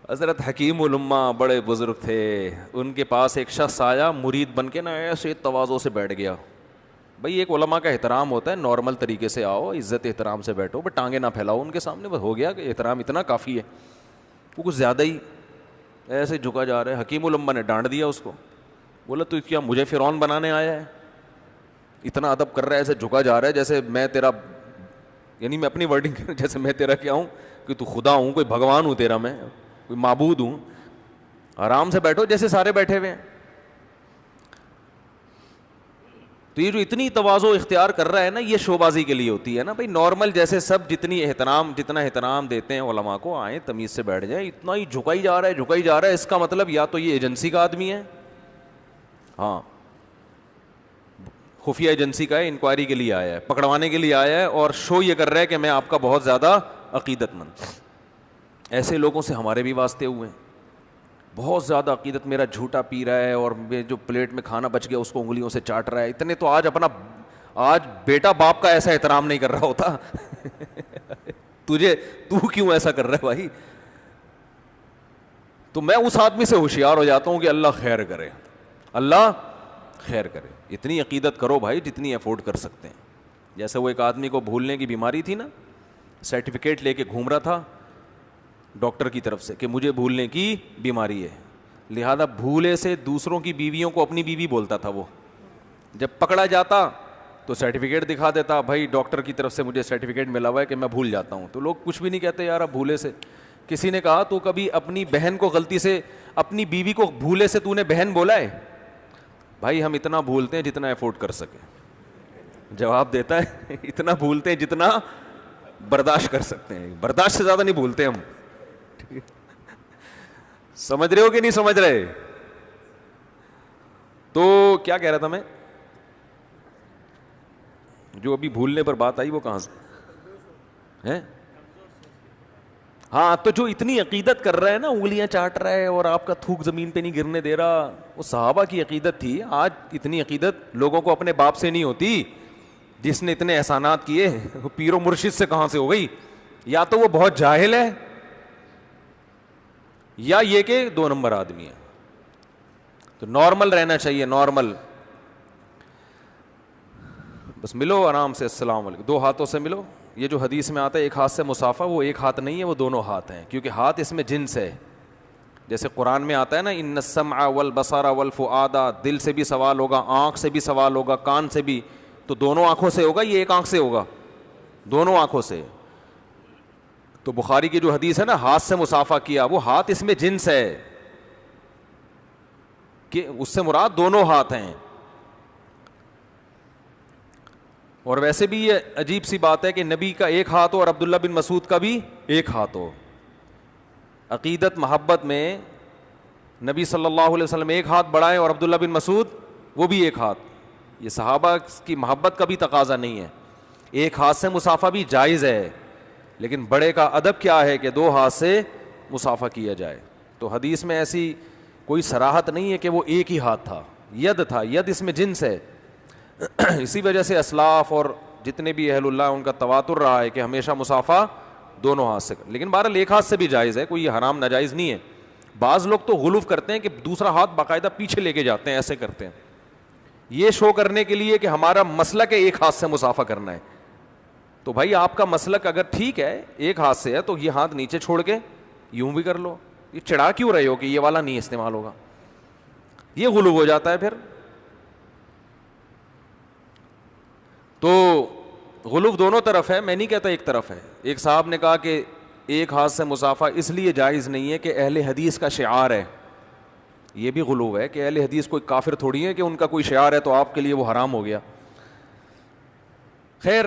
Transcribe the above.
حضرت حکیم الامہ بڑے بزرگ تھے, ان کے پاس ایک شخص آیا مرید بن کے نا, ایسے تواضع سے بیٹھ گیا. بھائی ایک علماء کا احترام ہوتا ہے, نارمل طریقے سے آؤ, عزت احترام سے بیٹھو, بس ٹانگیں نہ پھیلاؤ ان کے سامنے, بس ہو گیا کہ احترام اتنا کافی ہے. وہ کچھ زیادہ ہی ایسے جھکا جا رہا ہے. حکیم الامہ نے ڈانٹ دیا اس کو, بولا تو کیا مجھے فرعون بنانے آیا ہے؟ اتنا ادب کر رہا ہے, ایسے جھکا جا رہا ہے جیسے میں تیرا, یعنی میں اپنی ورڈنگ جیسے میں تیرا کیا ہوں, کہ تو خدا ہوں, کوئی بھگوان ہوں تیرا, میں کوئی معبود ہوں. آرام سے بیٹھو جیسے سارے بیٹھے ہوئے ہیں. تو یہ جو اتنی تواضع اختیار کر رہا ہے نا, یہ شو بازی کے لیے ہوتی ہے نا بھائی. نارمل جیسے سب جتنا احترام دیتے ہیں علماء کو, آئیں تمیز سے بیٹھ جائیں. اتنا ہی جھکائی جا رہا ہے, اس کا مطلب یا تو یہ ایجنسی کا آدمی ہے, ہاں خفیہ ایجنسی کا ہے, انکوائری کے لیے آیا ہے, پکڑوانے کے لیے آیا ہے, اور شو یہ کر رہا ہے کہ میں آپ کا بہت زیادہ عقیدت مند. ایسے لوگوں سے ہمارے بھی واسطے ہوئے ہیں. بہت زیادہ عقیدت, میرا جھوٹا پی رہا ہے, اور جو پلیٹ میں کھانا بچ گیا اس کو انگلیوں سے چاٹ رہا ہے. اتنے تو آج بیٹا باپ کا ایسا احترام نہیں کر رہا ہوتا. تو کیوں ایسا کر رہا ہے بھائی؟ تو میں اس آدمی سے ہوشیار ہو جاتا ہوں کہ اللہ خیر کرے, اللہ خیر کرے. اتنی عقیدت کرو بھائی جتنی افورڈ کر سکتے ہیں. جیسے وہ ایک آدمی کو بھولنے کی بیماری تھی نا, سرٹیفکیٹ لے کے گھوم رہا تھا ڈاکٹر کی طرف سے کہ مجھے بھولنے کی بیماری ہے, لہذا بھولے سے دوسروں کی بیویوں کو اپنی بیوی بولتا تھا. وہ جب پکڑا جاتا تو سرٹیفکیٹ دکھا دیتا, بھائی ڈاکٹر کی طرف سے مجھے سرٹیفکیٹ ملا ہوا ہے کہ میں بھول جاتا ہوں. تو لوگ کچھ بھی نہیں کہتے یار اب بھولے سے. کسی نے کہا تو کبھی اپنی بہن کو غلطی سے, اپنی بیوی کو بھولے سے تو نے بہن بولا ہے؟ بھائی ہم اتنا بھولتے ہیں جتنا افورڈ کر سکیں. جواب دیتا ہے اتنا بھولتے ہیں جتنا برداشت کر سکتے ہیں, برداشت سے زیادہ نہیں بھولتے ہم. سمجھ رہے ہو کہ نہیں سمجھ رہے؟ تو کیا کہہ رہا تھا میں, جو ابھی بھولنے پر بات آئی وہ کہاں سے ہے؟ ہاں تو جو اتنی عقیدت کر رہا ہے نا, انگلیاں چاٹ رہا ہے اور آپ کا تھوک زمین پہ نہیں گرنے دے رہا, وہ صحابہ کی عقیدت تھی. آج اتنی عقیدت لوگوں کو اپنے باپ سے نہیں ہوتی جس نے اتنے احسانات کیے. وہ پیر و مرشد سے کہاں سے ہو گئی؟ یا تو وہ بہت جاہل ہے, یا یہ کہ 2 نمبر آدمی ہے. تو نارمل رہنا چاہیے, نارمل. بس ملو آرام سے, السلام علیکم, 2 ہاتھوں سے ملو. یہ جو حدیث میں آتا ہے ایک ہاتھ سے مصافحہ, وہ ایک ہاتھ نہیں ہے, وہ دونوں ہاتھ ہیں, کیونکہ ہاتھ اس میں جنس ہے. جیسے قرآن میں آتا ہے نا, ان السمع والبصر والفؤاد, دل سے بھی سوال ہوگا, آنکھ سے بھی سوال ہوگا, کان سے بھی. تو دونوں آنکھوں سے ہوگا, یہ ایک آنکھ سے ہوگا؟ دونوں آنکھوں سے. تو بخاری کی جو حدیث ہے نا, ہاتھ سے مصافحہ کیا, وہ ہاتھ اس میں جنس ہے کہ اس سے مراد دونوں ہاتھ ہیں. اور ویسے بھی یہ عجیب سی بات ہے کہ نبی کا ایک ہاتھ ہو اور عبداللہ بن مسعود کا بھی ایک ہاتھ ہو. عقیدت محبت میں نبی صلی اللہ علیہ وسلم ایک ہاتھ بڑھائے اور عبداللہ بن مسعود وہ بھی ایک ہاتھ. یہ صحابہ کی محبت کا بھی تقاضا نہیں ہے. ایک ہاتھ سے مصافحہ بھی جائز ہے, لیکن بڑے کا ادب کیا ہے کہ 2 ہاتھ سے مصافحہ کیا جائے. تو حدیث میں ایسی کوئی صراحت نہیں ہے کہ وہ ایک ہی ہاتھ تھا, ید تھا, ید اس میں جنس ہے. اسی وجہ سے اسلاف اور جتنے بھی اہل اللہ ان کا تواتر رہا ہے کہ ہمیشہ مصافحہ دونوں ہاتھ سے. لیکن بہرحال ایک ہاتھ سے بھی جائز ہے, کوئی یہ حرام ناجائز نہیں ہے. بعض لوگ تو غلو کرتے ہیں کہ دوسرا ہاتھ باقاعدہ پیچھے لے کے جاتے ہیں, ایسے کرتے ہیں, یہ شو کرنے کے لیے کہ ہمارا مسلک ہے ایک ہاتھ سے مصافحہ کرنا ہے. تو بھائی آپ کا مسلک اگر ٹھیک ہے, ایک ہاتھ سے ہے, تو یہ ہاتھ نیچے چھوڑ کے یوں بھی کر لو. یہ چڑھا کیوں رہے ہو کہ یہ والا نہیں استعمال ہوگا؟ یہ غلو ہو جاتا ہے پھر. تو غلو دونوں طرف ہے, میں نہیں کہتا ایک طرف ہے. ایک صاحب نے کہا کہ ایک ہاتھ سے مصافحہ اس لیے جائز نہیں ہے کہ اہل حدیث کا شعار ہے. یہ بھی غلو ہے کہ اہل حدیث کوئی کافر تھوڑی ہے کہ ان کا کوئی شعار ہے تو آپ کے لیے وہ حرام ہو گیا. خیر